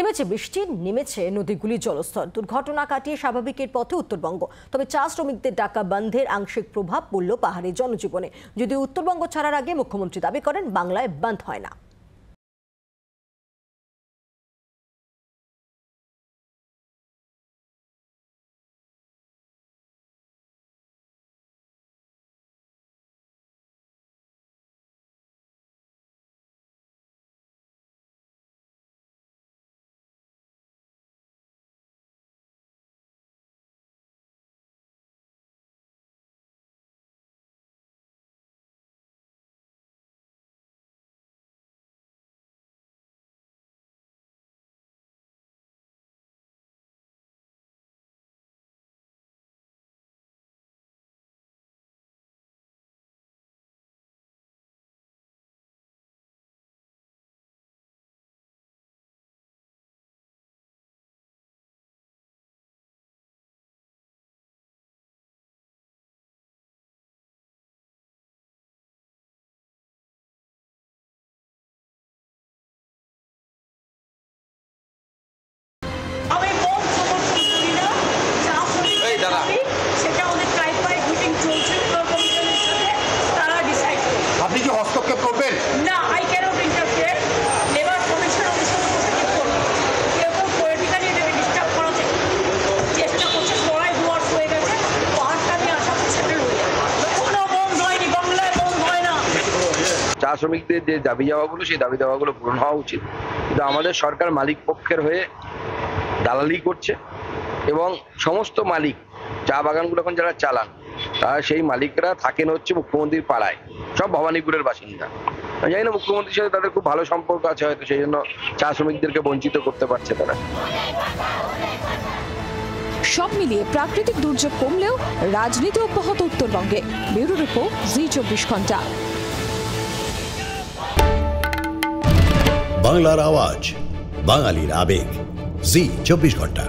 থেমেছে বৃষ্টি, নেমেছে নদীগুলির জলস্তর। দুর্ঘটনা কাটিয়ে স্বাভাবিকের পথে উত্তরবঙ্গ। তবে চা শ্রমিকদের ডাকা বন্ধের আংশিক প্রভাব পড়ল পাহাড়ি জনজীবনে। যদিও উত্তরবঙ্গ ছাড়ার আগে মুখ্যমন্ত্রী দাবি করেন বাংলায় বন্ধ হয় না। আপনি কি হস্তক্ষেপ করবেন? না, I can't interfere. Labour commission কেউ পলিটিক্যালি এটাকে ডিস্টার্ব করার চেষ্টা করছে। সবাই ডুয়ার্স হয়ে গেছে, পাহাড়টা নিয়ে আশা করছে সেটেল হয়ে যাবে। কোনো বন্ধ হয়নি, বাংলায় বন্ধ হয় না। চা শ্রমিকদের যে দাবি দাওয়াগুলো, সেই দাবি দাওয়াগুলো পূরণ হওয়া উচিত। কিন্তু আমাদের সরকার মালিক পক্ষের হয়ে দালালি করছে এবং সমস্ত মালিক চা বাগানগুলো এখন যারা চালান তারা সেই মালিকরা থাকেন হচ্ছে মুখ্যমন্ত্রীর পাড়ায়, সব ভবানীপুরের বাসিন্দা। জানি না মুখ্যমন্ত্রীর সাথে তাদের খুব ভালো সম্পর্ক আছে, হয়তো সেই জন্য চা শ্রমিকদেরকে বঞ্চিত করতে পারছে তারা। সব মিলিয়ে প্রাকৃতিক দুর্যোগ কমলেও রাজনীতি অব্যাহত উত্তরবঙ্গে। ব্যুরো রিপোর্ট, জি 24 ঘন্টা। বাংলার আওয়াজ, বাঙালির আবেগ, জি 24 ঘন্টা।